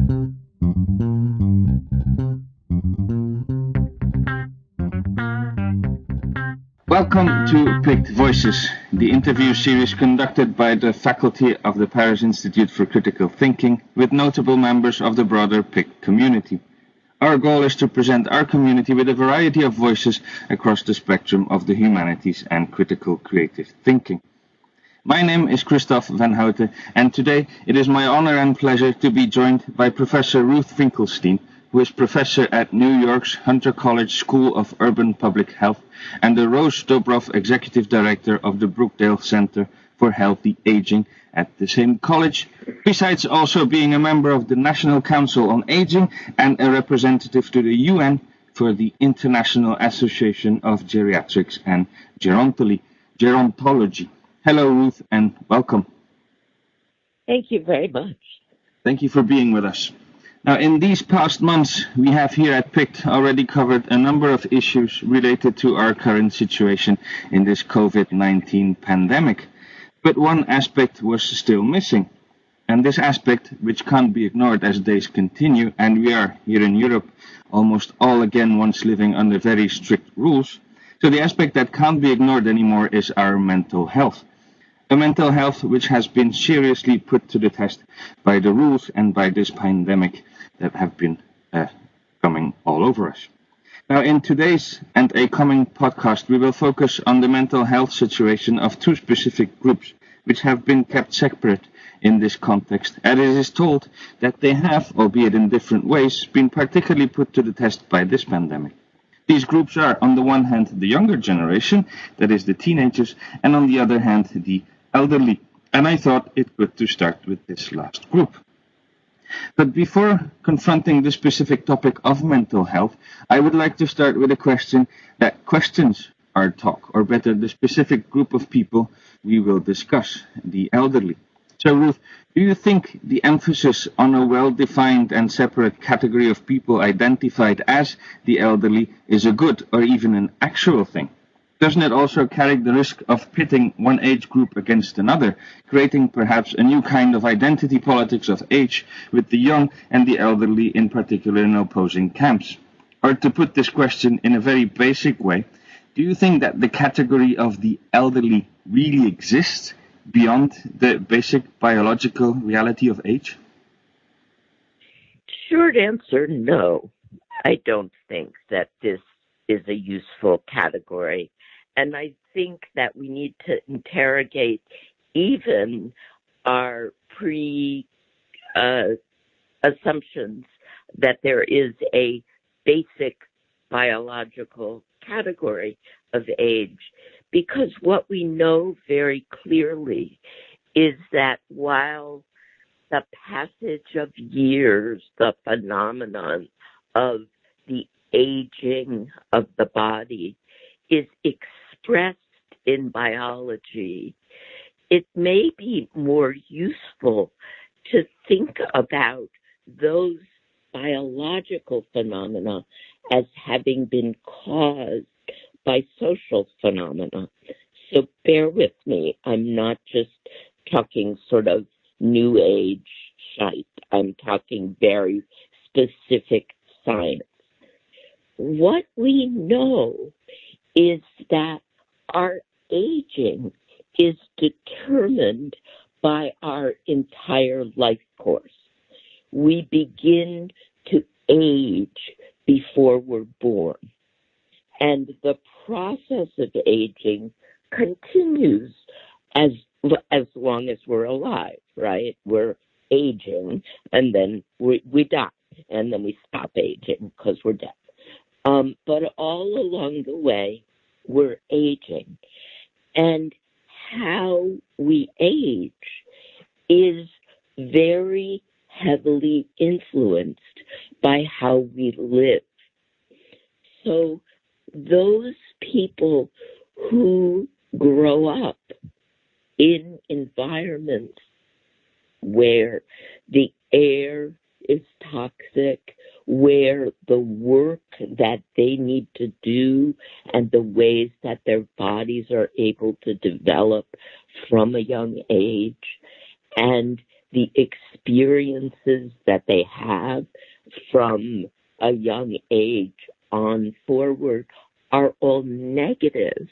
Welcome to PICT Voices, the interview series conducted by the faculty of the Paris Institute for Critical Thinking with notable members of the broader PICT community. Our goal is to present our community with a variety of voices across the spectrum of the humanities and critical creative thinking. My name is Kristof Vanhoutte, and today it is my honor and pleasure to be joined by Professor Ruth Finkelstein, who is professor at New York's Hunter College School of Urban Public Health and the Rose Dobrov Executive Director of the Brookdale Center for Healthy Aging at the same college, besides also being a member of the National Council on Aging and a representative to the UN for the International Association of Geriatrics and Gerontology. Hello, Ruth, and welcome. Thank you very much. Thank you for being with us. Now, in these past months, we have here at PICT already covered a number of issues related to our current situation in this COVID-19 pandemic. But one aspect was still missing. And this aspect, which can't be ignored as days continue, and we are here in Europe almost all again once living under very strict rules. So the aspect that can't be ignored anymore is our mental health. A mental health which has been seriously put to the test by the rules and by this pandemic that have been coming all over us. Now, in today's and a coming podcast, we will focus on the mental health situation of two specific groups, which have been kept separate in this context, and it is told that they have, albeit in different ways, been particularly put to the test by this pandemic. These groups are, on the one hand, the younger generation, that is the teenagers, and on the other hand, the elderly. And I thought it good to start with this last group. But before confronting the specific topic of mental health, I would like to start with a question that questions our talk, or better, the specific group of people we will discuss, the elderly. So, Ruth, do you think the emphasis on a well-defined and separate category of people identified as the elderly is a good or even an actual thing? Doesn't it also carry the risk of pitting one age group against another, creating perhaps a new kind of identity politics of age with the young and the elderly in particular in opposing camps? Or to put this question in a very basic way, do you think that the category of the elderly really exists beyond the basic biological reality of age? Short answer, no. I don't think that this is a useful category. And I think that we need to interrogate even our assumptions that there is a basic biological category of age, because what we know very clearly is that while the passage of years, the phenomenon of the aging of the body is expressed in biology, it may be more useful to think about those biological phenomena as having been caused by social phenomena. So bear with me. I'm not just talking sort of new age shite. I'm talking very specific science. What we know is that our aging is determined by our entire life course. We begin to age before we're born. And the process of aging continues as long as we're alive, right? We're aging, and then we die, and then we stop aging because we're dead. But all along the way, we're aging. And how we age is very heavily influenced by how we live. So those people who grow up in environments where the air is toxic, where the work that they need to do and the ways that their bodies are able to develop from a young age, and the experiences that they have from a young age on forward are all negative.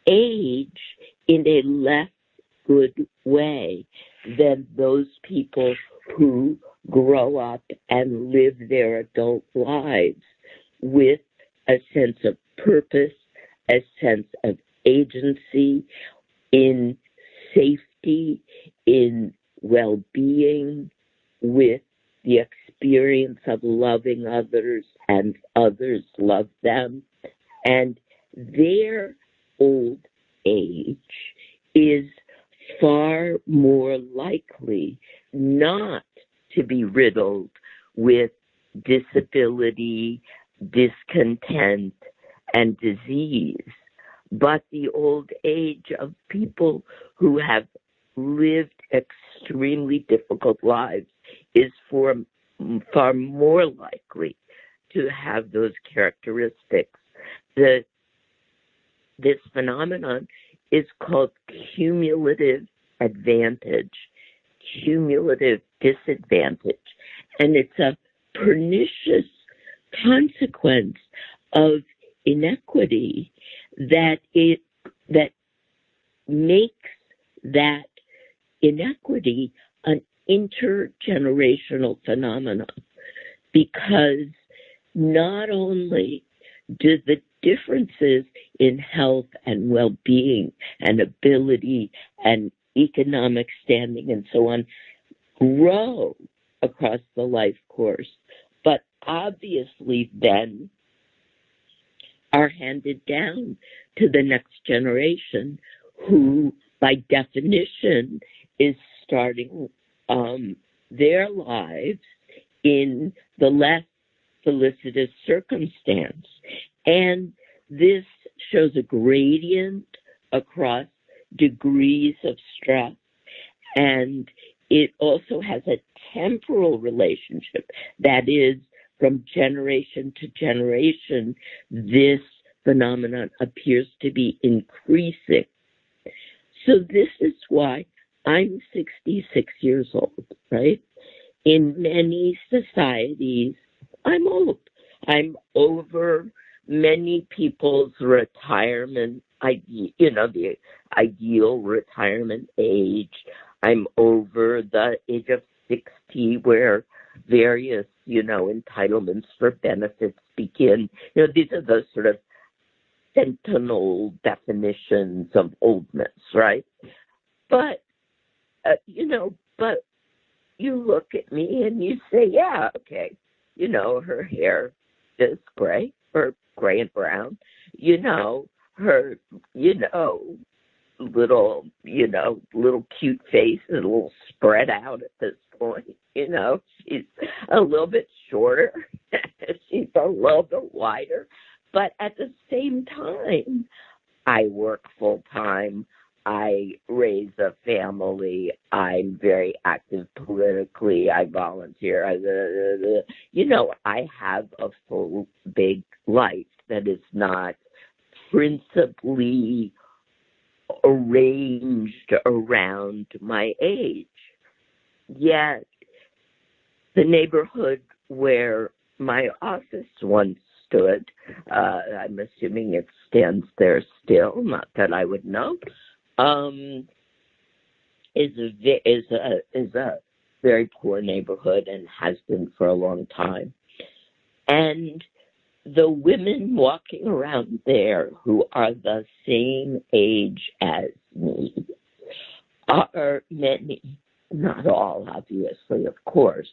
Age in a less good way than those people who grow up and live their adult lives with a sense of purpose, a sense of agency, in safety, in well-being, with the experience of loving others and others love them. And their old age is far more likely not to be riddled with disability, discontent, and disease, but the old age of people who have lived extremely difficult lives is far more likely to have those characteristics. This phenomenon is called cumulative advantage, cumulative disadvantage, and it's a pernicious consequence of inequity that makes that inequity an intergenerational phenomenon, because not only do the differences in health and well-being and ability and economic standing and so on grow across the life course, but obviously then are handed down to the next generation, who by definition is starting their lives in the less felicitous circumstance. And this shows a gradient across degrees of stress, and it also has a temporal relationship. That is, from generation to generation, this phenomenon appears to be increasing. So this is why I'm 66 years old, right? In many societies, I'm old. I'm over many people's retirement, the ideal retirement age. I'm over the age of 60, where various, entitlements for benefits begin. These are those sort of sentinel definitions of oldness, right? But, but you look at me and you say, yeah, okay, her hair is gray or gray and brown, her, little cute face is a little spread out at this point, she's a little bit shorter, she's a little bit wider, but at the same time, I work full time, I raise a family, I'm very active politically, I volunteer, I have a full, big life that is not principally arranged around my age. Yet, the neighborhood where my office once stood, I'm assuming it stands there still, not that I would know, is a very poor neighborhood and has been for a long time. And the women walking around there who are the same age as me are many, not all, obviously, of course,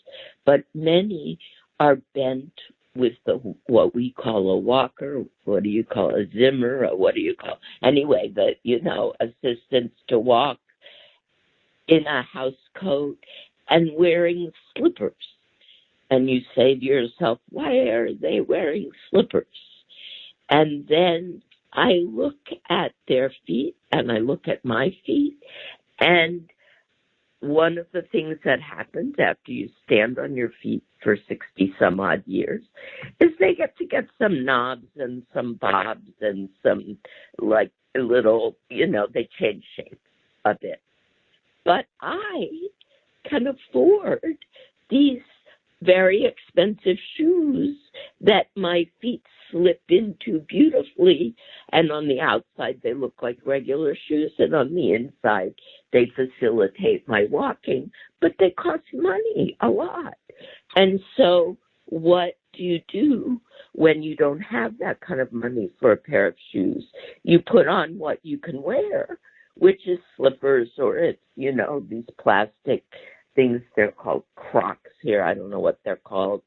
but many are bent with what we call a walker, what do you call a Zimmer, or what do you call, anyway, assistance to walk, in a house coat and wearing slippers. And you say to yourself, why are they wearing slippers? And then I look at their feet and I look at my feet, and one of the things that happens after you stand on your feet for 60 some odd years is they get some knobs and some bobs and some little, they change shape a bit. But I can afford these very expensive shoes that my feet slip into beautifully, and on the outside they look like regular shoes, and on the inside they facilitate my walking, but they cost money, a lot. And so what do you do when you don't have that kind of money for a pair of shoes? You put on what you can wear, which is slippers, or it's, these plastic things. They're called Crocs here. I don't know what they're called.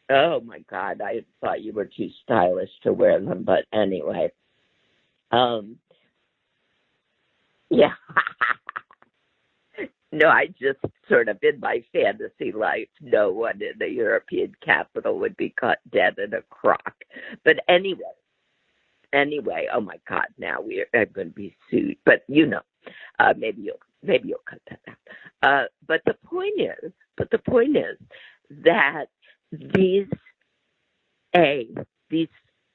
Oh my God, I thought you were too stylish to wear them, but anyway. Yeah. No, I just sort of, in my fantasy life, no one in the European capital would be caught dead in a crock. But anyway, oh my God, now I'm going to be sued. But maybe you'll cut that out. But the point is that these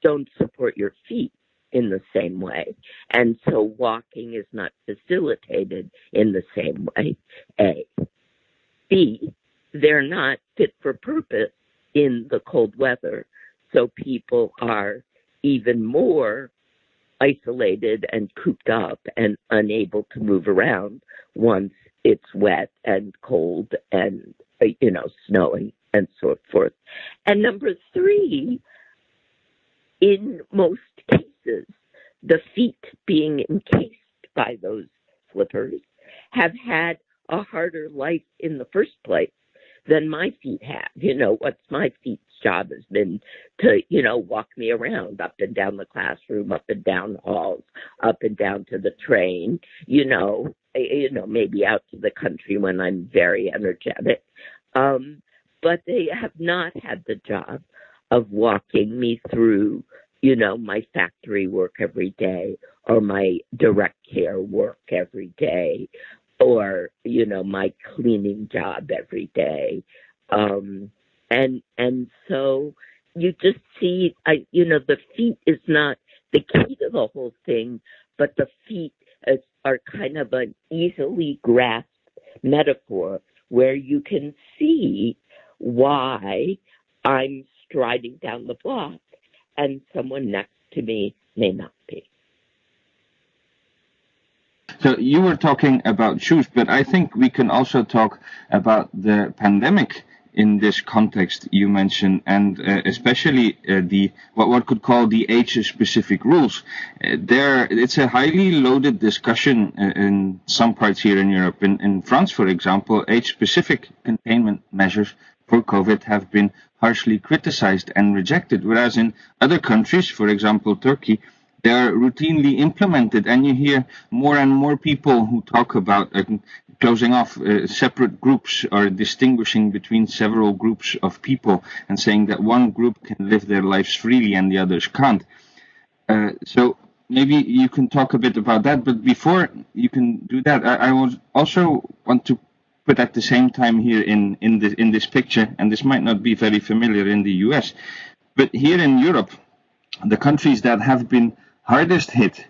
don't support your feet in the same way. And so walking is not facilitated in the same way, A. B, they're not fit for purpose in the cold weather. So people are even more isolated and cooped up and unable to move around once it's wet and cold and, snowing and so forth. And number 3, in most cases, the feet being encased by those slippers have had a harder life in the first place than my feet have. What's my feet's job has been to, walk me around up and down the classroom, up and down halls, up and down to the train, maybe out to the country when I'm very energetic. But they have not had the job of walking me through, my factory work every day, or my direct care work every day, or, my cleaning job every day. And so you just see, the feet is not the key to the whole thing, but the feet are kind of an easily grasped metaphor where you can see why I'm striding down the block and someone next to me may not be. So you were talking about shoes, but I think we can also talk about the pandemic in this context you mentioned, and especially the what one could call the age-specific rules. It's a highly loaded discussion in some parts here in Europe. In France, for example, age-specific containment measures for COVID have been harshly criticized and rejected, whereas in other countries, for example, Turkey, they are routinely implemented, and you hear more and more people who talk about closing off separate groups or distinguishing between several groups of people and saying that one group can live their lives freely and the others can't. So maybe you can talk a bit about that, but before you can do that, I would also want to put at the same time here in this picture, and this might not be very familiar in the US, but here in Europe, the countries that have been hardest hit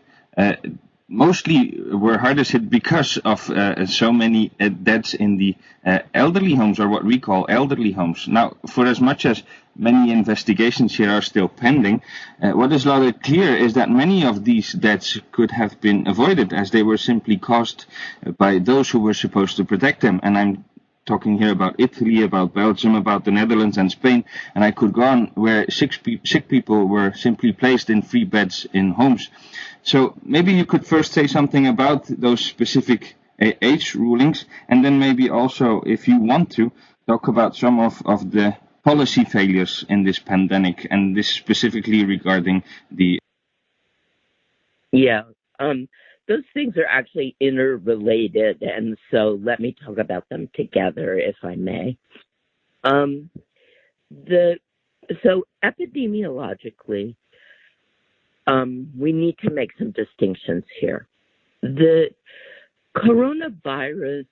mostly were hardest hit because of so many deaths in the elderly homes, or what we call elderly homes. Now, for as much as many investigations here are still pending, what is rather clear is that many of these deaths could have been avoided, as they were simply caused by those who were supposed to protect them. And I'm talking here about Italy, about Belgium, about the Netherlands and Spain, and I could go on, where sick people were simply placed in free beds in homes. So maybe you could first say something about those specific age rulings, and then maybe also, if you want to, talk about some of the policy failures in this pandemic, and this specifically regarding the... Yeah, those things are actually interrelated, and so let me talk about them together, if I may. So epidemiologically, we need to make some distinctions here. The coronavirus,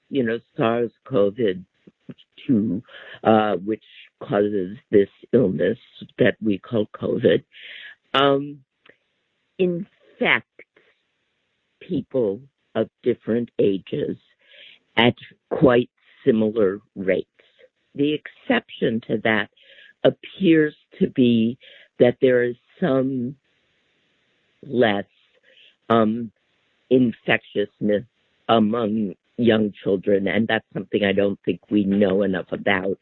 SARS-CoV-2, which causes this illness that we call COVID, infects people of different ages at quite similar rates. The exception to that appears to be that there is some less infectiousness among young children, and that's something I don't think we know enough about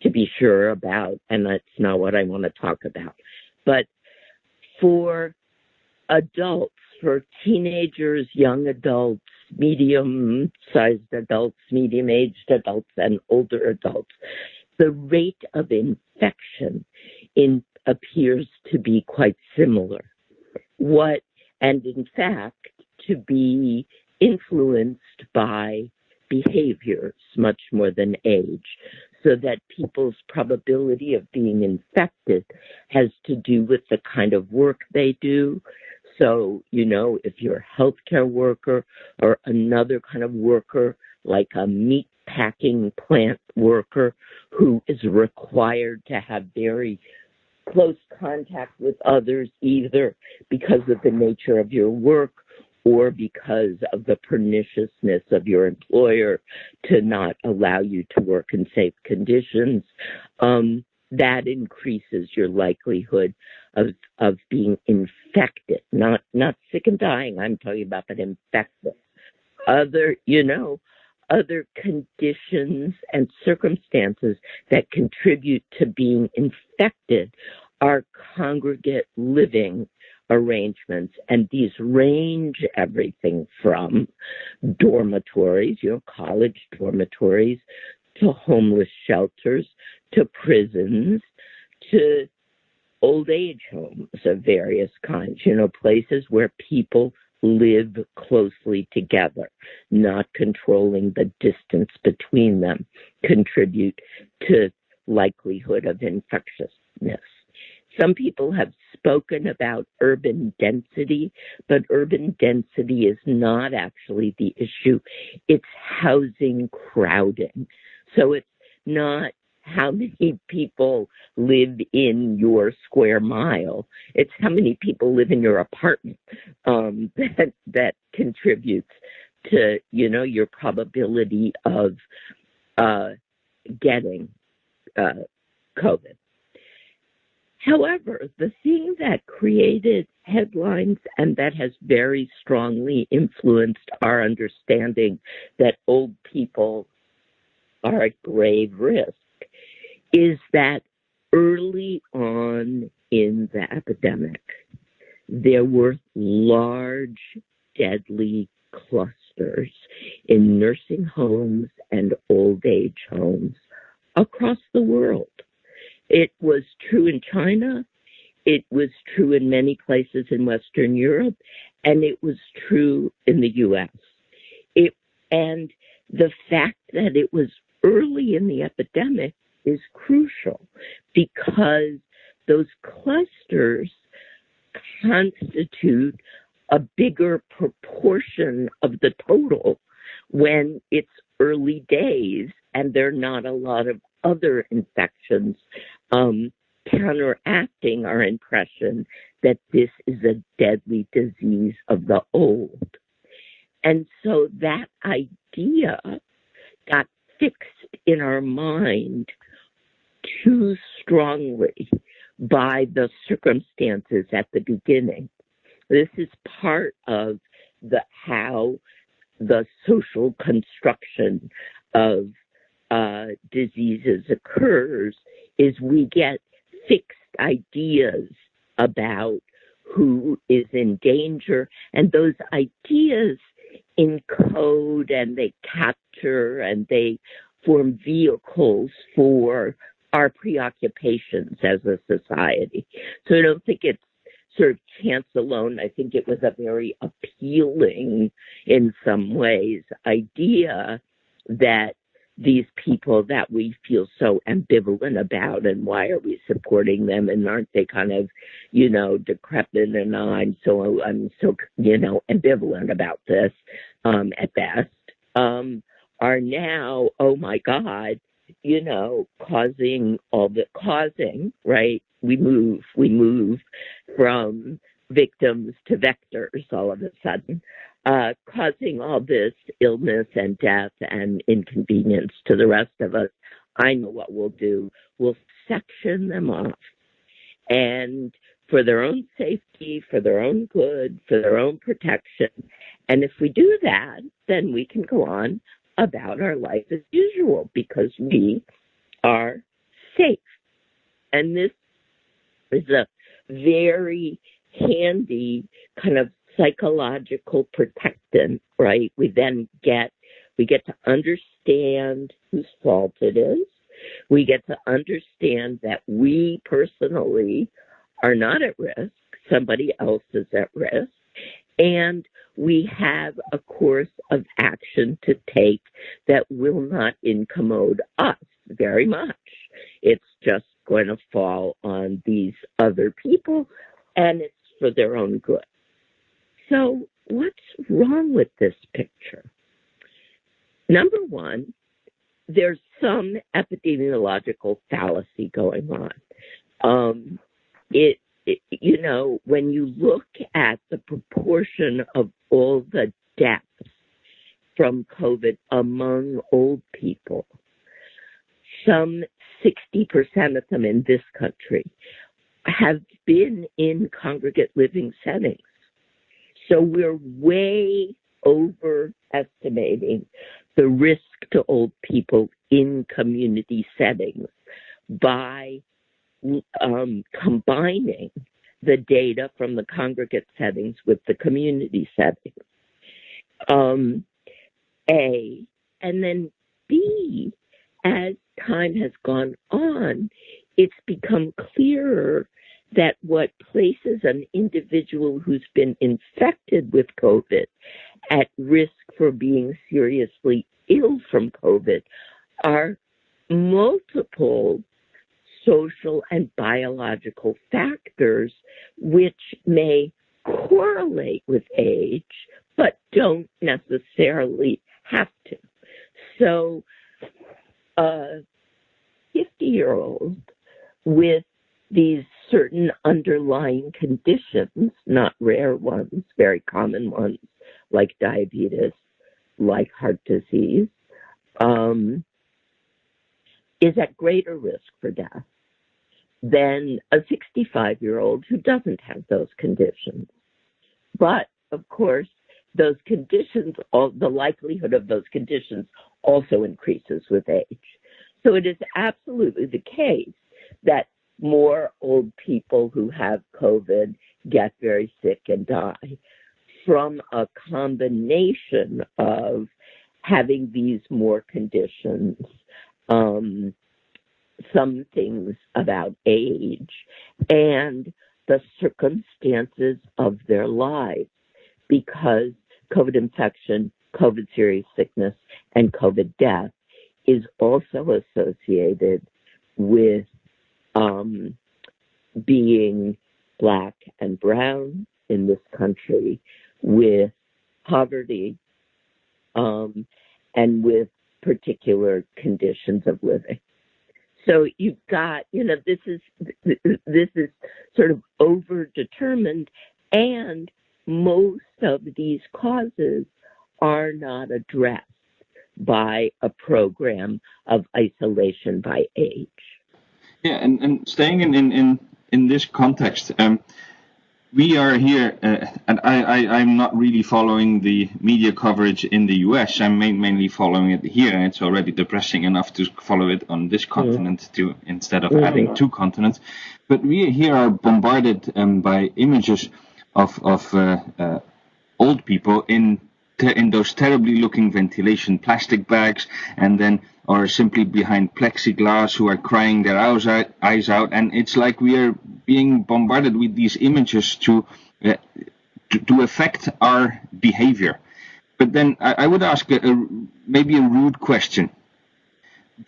to be sure about, and that's not what I want to talk about. But for adults, for teenagers, young adults, medium-sized adults, medium-aged adults, and older adults, the rate of infection appears to be quite similar. And in fact, to be influenced by behaviors much more than age, so that people's probability of being infected has to do with the kind of work they do. So, if you're a healthcare worker or another kind of worker, like a meat packing plant worker who is required to have very close contact with others, either because of the nature of your work or because of the perniciousness of your employer to not allow you to work in safe conditions, that increases your likelihood of being infected, not sick and dying. I'm talking about but infected. Other conditions and circumstances that contribute to being infected are congregate living arrangements, and these range everything from dormitories, college dormitories, to homeless shelters, to prisons, to old age homes of various kinds, places where people live closely together, not controlling the distance between them, contribute to likelihood of infectiousness. Some people have spoken about urban density, but urban density is not actually the issue. It's housing crowding. So it's not how many people live in your square mile. It's how many people live in your apartment that contributes to, your probability of getting COVID. However, the thing that created headlines and that has very strongly influenced our understanding that old people are at grave risk is that early on in the epidemic, there were large, deadly clusters in nursing homes and old age homes across the world. It was true in China, it was true in many places in Western Europe, and it was true in the U.S. And the fact that it was early in the epidemic is crucial because those clusters constitute a bigger proportion of the total when it's early days and there are not a lot of other infections counteracting our impression that this is a deadly disease of the old. And so that idea got fixed in our mind too strongly by the circumstances at the beginning. This is part of how the social construction of diseases occurs, is we get fixed ideas about who is in danger, and those ideas encode and they capture and they form vehicles for our preoccupations as a society. So I don't think it's sort of chance alone. I think it was a very appealing, in some ways, idea that these people that we feel so ambivalent about, and why are we supporting them, and aren't they kind of, decrepit, and I'm so ambivalent about this at best, are now, oh my God, causing, right? We move from victims to vectors all of a sudden. causing all this illness and death and inconvenience to the rest of us, I know what we'll do. We'll section them off. And for their own safety, for their own good, for their own protection. And if we do that, then we can go on about our life as usual because we are safe. And this is a very handy kind of psychological protectant, right? We get to understand whose fault it is. We get to understand that we personally are not at risk. Somebody else is at risk. And we have a course of action to take that will not incommode us very much. It's just going to fall on these other people, and it's for their own good. So what's wrong with this picture? Number one, there's some epidemiological fallacy going on. When you look at the proportion of all the deaths from COVID among old people, some 60% of them in this country have been in congregate living settings. So we're way overestimating the risk to old people in community settings by combining the data from the congregate settings with the community settings. A, and then B, as time has gone on, it's become clearer that what places an individual who's been infected with COVID at risk for being seriously ill from COVID are multiple social and biological factors which may correlate with age, but don't necessarily have to. So a 50-year-old with these certain underlying conditions, not rare ones, very common ones, like diabetes, like heart disease, is at greater risk for death than a 65-year-old who doesn't have those conditions. But, of course, those conditions, the likelihood of those conditions also increases with age. So it is absolutely the case that more old people who have COVID get very sick and die from a combination of having these more conditions, some things about age, and the circumstances of their lives, because COVID infection, COVID serious sickness, and COVID death is also associated with being Black and brown in this country, with poverty, and with particular conditions of living. So you've got, this is sort of overdetermined, and most of these causes are not addressed by a program of isolation by age. Yeah, and staying in this context, we are here, and I'm not really following the media coverage in the US. I'm mainly following it here, and it's already depressing enough to follow it on this continent instead of adding two continents. But we here are bombarded by images of old people in those terribly looking ventilation plastic bags, and then or simply behind plexiglass, who are crying their eyes out, and it's like we are being bombarded with these images to affect our behavior. But then I would ask maybe a rude question: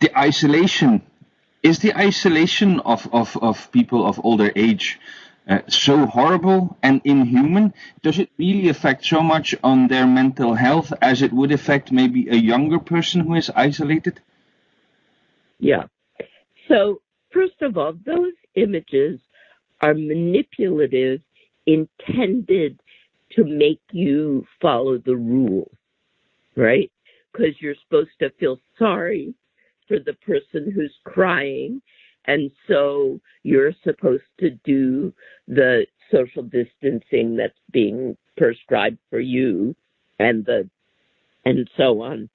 is the isolation of people of older age so horrible and inhuman? Does it really affect so much on their mental health as it would affect maybe a younger person who is isolated? Yeah. So, first of all, those images are manipulative, intended to make you follow the rules, right? Because you're supposed to feel sorry for the person who's crying, and so you're supposed to do the social distancing that's being prescribed for you, and so on.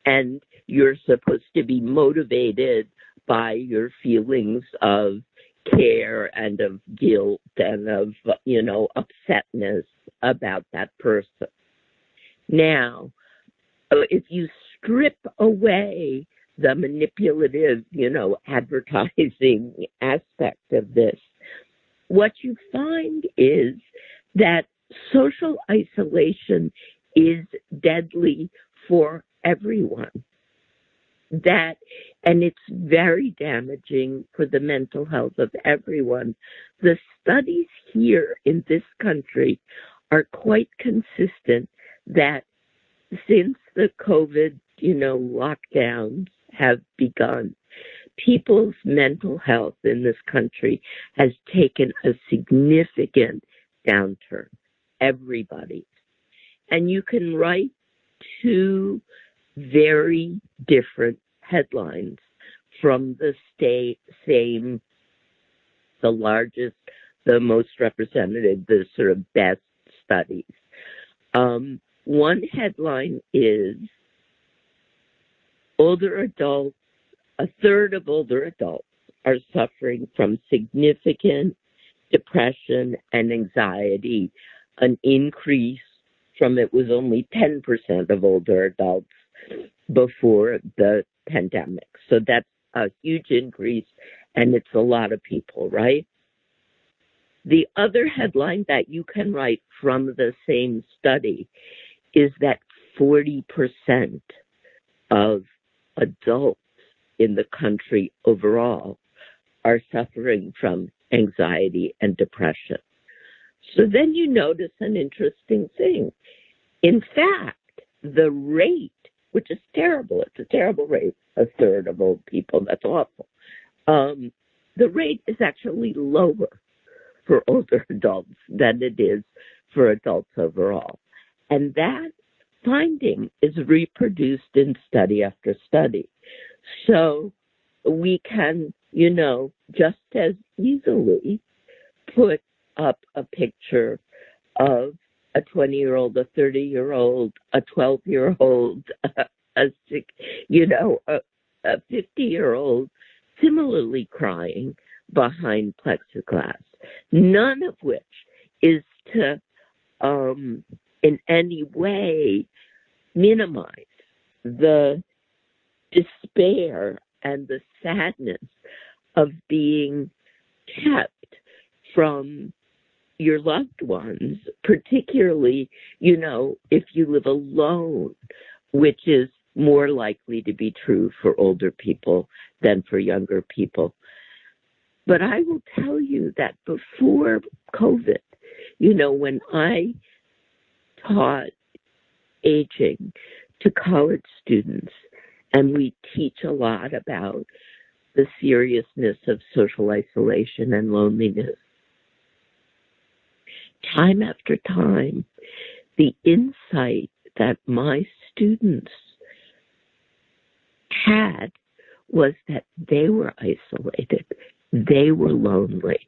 And you're supposed to be motivated by your feelings of care and of guilt and of, upsetness about that person. Now, if you strip away the manipulative, advertising aspect of this, what you find is that social isolation is deadly for everyone. And it's very damaging for the mental health of everyone. The studies here in this country are quite consistent that since the COVID, lockdowns have begun, people's mental health in this country has taken a significant downturn. Everybody. And you can write two very different headlines from the the largest, the most representative, the sort of best studies. One headline is a third of older adults are suffering from significant depression and anxiety, an increase from it was only 10% of older adults before the pandemic. So that's a huge increase, and it's a lot of people, right? The other headline that you can write from the same study is that 40% of adults in the country overall are suffering from anxiety and depression. So then you notice an interesting thing. In fact, the rate, which is terrible, it's a terrible rate, a third of old people, that's awful. The rate is actually lower for older adults than it is for adults overall. And that finding is reproduced in study after study. So we can, just as easily put up a picture of a 20-year-old, a 30-year-old, a 12-year-old, a 50-year-old, similarly crying behind plexiglass. None of which is to, in any way, minimize the despair and the sadness of being kept from your loved ones, particularly, if you live alone, which is more likely to be true for older people than for younger people. But I will tell you that before COVID, when I taught aging to college students, and we teach a lot about the seriousness of social isolation and loneliness, time after time, the insight that my students had was that they were isolated, they were lonely,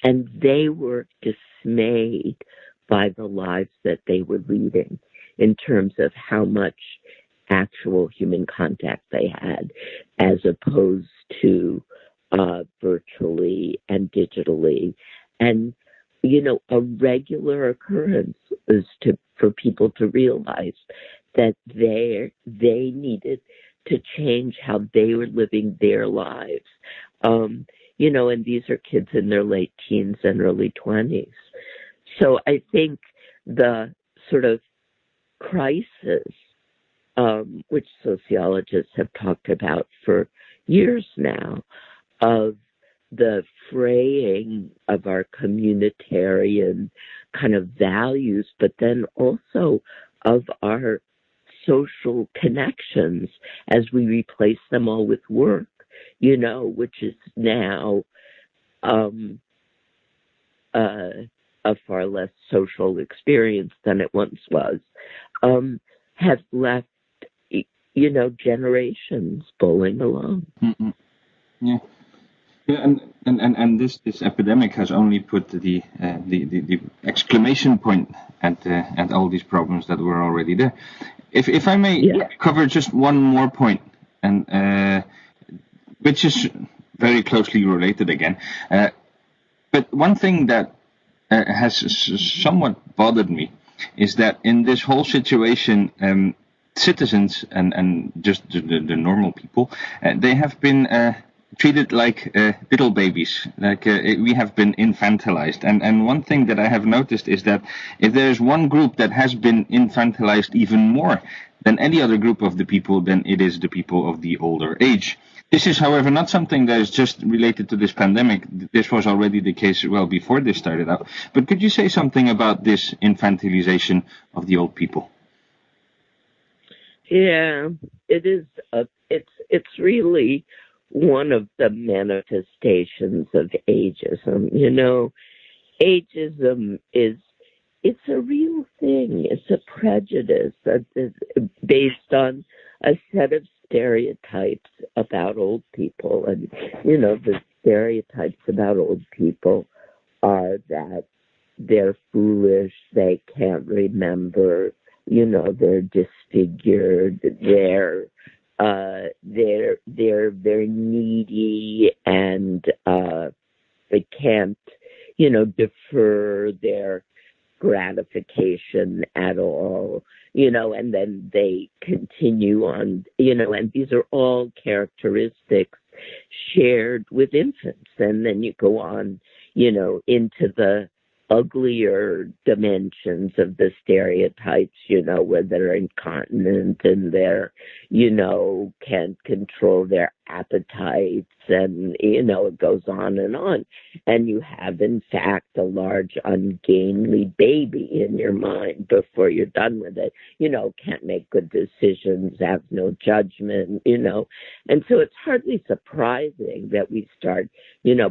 and they were dismayed by the lives that they were leading in terms of how much actual human contact they had as opposed to virtually and digitally. And a regular occurrence is for people to realize that they needed to change how they were living their lives. And these are kids in their late teens and early 20s. So I think the sort of crisis, which sociologists have talked about for years now, of the fraying of our communitarian kind of values, but then also of our social connections as we replace them all with work, which is now a far less social experience than it once was, has left, generations bowling along. Mm-mm. Yeah. Yeah, and this epidemic has only put the exclamation point at all these problems that were already there. If I may cover just one more point, and which is very closely related again, but one thing that has somewhat bothered me is that in this whole situation, citizens and just the normal people, they have been treated like little babies, like we have been infantilized. And one thing that I have noticed is that if there is one group that has been infantilized even more than any other group of the people, then it is the people of the older age. This is, however, not something that is just related to this pandemic. This was already the case well before this started out. But could you say something about this infantilization of the old people? Yeah, it is. It's really one of the manifestations of ageism. Ageism it's a real thing. It's a prejudice that is based on a set of stereotypes about old people. And, the stereotypes about old people are that they're foolish, they can't remember, they're disfigured, they're needy, and they can't, defer their gratification at all, and then they continue on, and these are all characteristics shared with infants. And then you go on, into the uglier dimensions of the stereotypes, where they're incontinent and they're, can't control their appetites, and, it goes on. And you have, in fact, a large ungainly baby in your mind before you're done with it, can't make good decisions, have no judgment, And so it's hardly surprising that we start,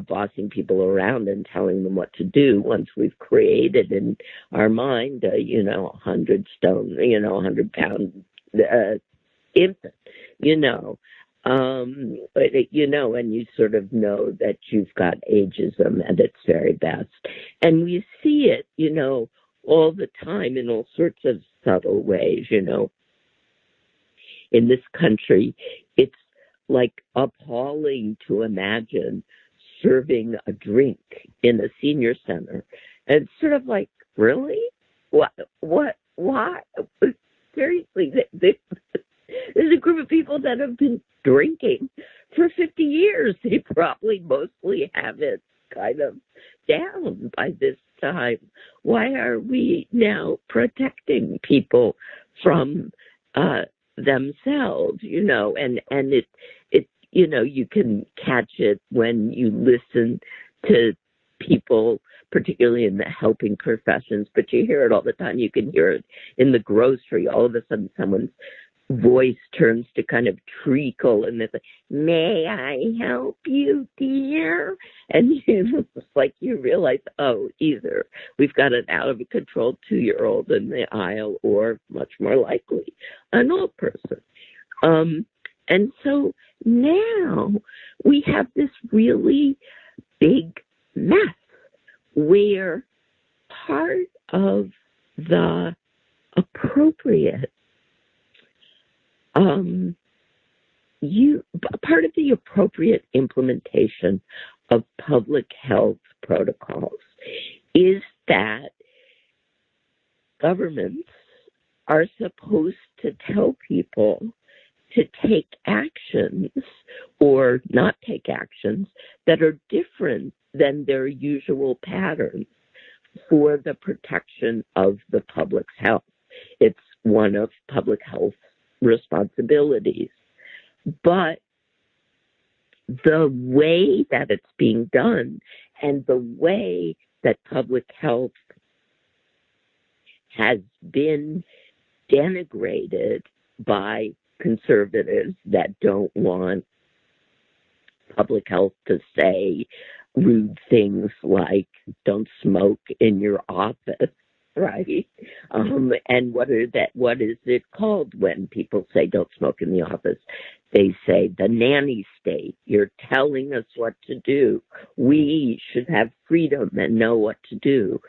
bossing people around and telling them what to do once we've created in our mind, 100-stone, 100-pound infant, and you sort of know that you've got ageism at its very best. And we see it, all the time in all sorts of subtle ways, In this country, it's like appalling to imagine serving a drink in a senior center. And it's sort of like, really? What, why? Seriously, there's a group of people that have been drinking for 50 years. They probably mostly have it kind of down by this time. Why are we now protecting people from themselves, and it you can catch it when you listen to people, particularly in the helping professions, but you hear it all the time. You can hear it in the grocery. All of a sudden someone's voice turns to kind of treacle, and it's like, "May I help you, dear?" And it's like you realize, either we've got an out of control 2-year-old in the aisle, or much more likely, an old person. And so now we have this really big mess where part of the appropriate implementation of public health protocols is that governments are supposed to tell people to take actions or not take actions that are different than their usual patterns for the protection of the public's health. It's one of public health responsibilities. But the way that it's being done and the way that public health has been denigrated by conservatives that don't want public health to say rude things like don't smoke in your office, right? And what is it called when people say don't smoke in the office? They say the nanny state. You're telling us what to do. We should have freedom and know what to do.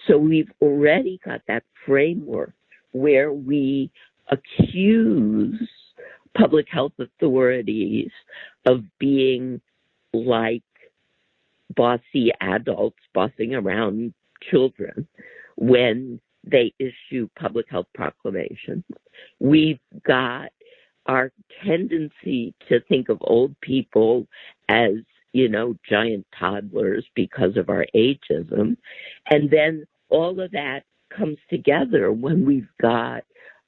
So we've already got that framework where we accuse public health authorities of being like bossy adults bossing around children when they issue public health proclamations. We've got our tendency to think of old people as, giant toddlers because of our ageism. And then all of that comes together when we've got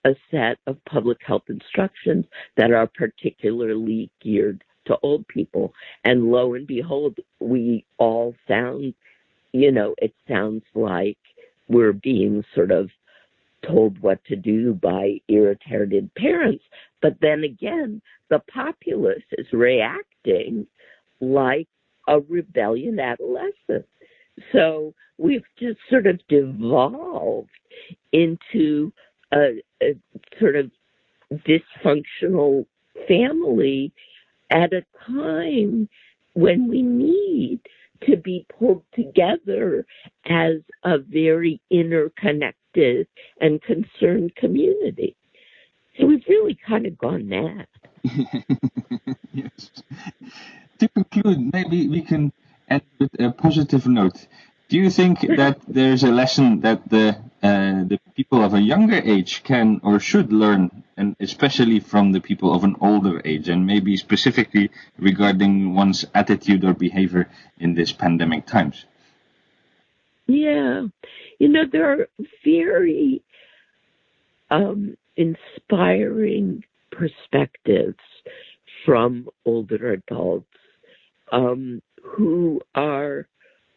a set of public health instructions that are particularly geared to old people. And lo and behold, we all sound, it sounds like we're being sort of told what to do by irritated parents. But then again, the populace is reacting like a rebellion adolescent. So we've just sort of devolved into a sort of dysfunctional family at a time when we need to be pulled together as a very interconnected and concerned community. So we've really kind of gone mad. Yes. To conclude, maybe we can end with a positive note. Do you think that there's a lesson that the people of a younger age can or should learn, and especially from the people of an older age, and maybe specifically regarding one's attitude or behavior in this pandemic times? Yeah. There are very inspiring perspectives from older adults who are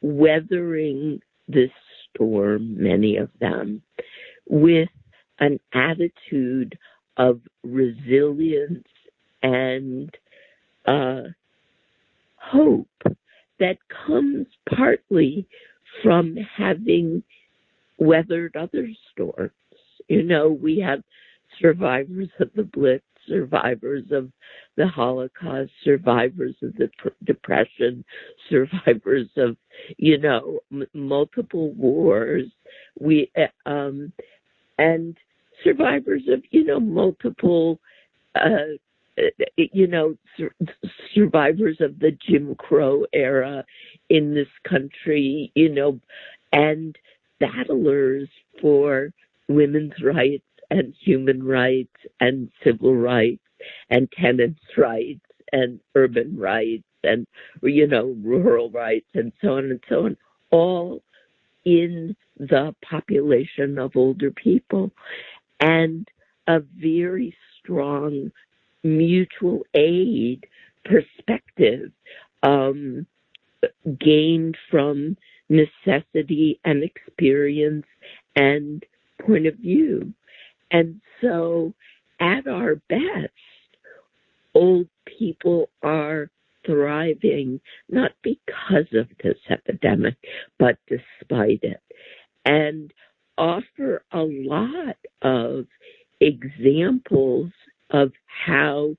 weathering this storm, many of them, with an attitude of resilience and hope that comes partly from having weathered other storms. We have survivors of the Blitz, survivors of the Holocaust, survivors of the Depression, survivors of, multiple wars. And survivors of, multiple, survivors of the Jim Crow era in this country, and battlers for women's rights and human rights and civil rights and tenants' rights and urban rights and, rural rights and so on, all in the population of older people, and a very strong mutual aid perspective gained from necessity and experience and point of view. And so at our best, old people are thriving, not because of this epidemic, but despite it, and offer a lot of examples of how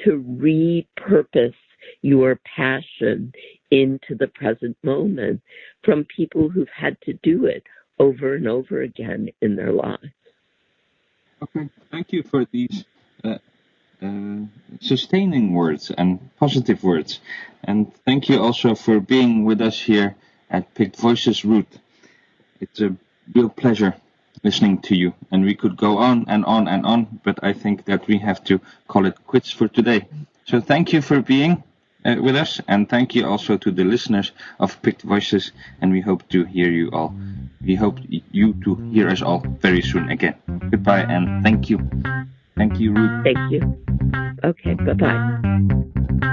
to repurpose your passion into the present moment from people who've had to do it over and over again in their lives. Okay, thank you for these sustaining words and positive words. And thank you also for being with us here at PICT Voices, Ruth. It's a real pleasure listening to you. And we could go on and on and on, but I think that we have to call it quits for today. So thank you for being with us, and thank you also to the listeners of PICT Voices, and we hope to hear you all. We hope you to hear us all very soon again. Goodbye, and thank you. Thank you, Ruth. Thank you. Okay, bye-bye.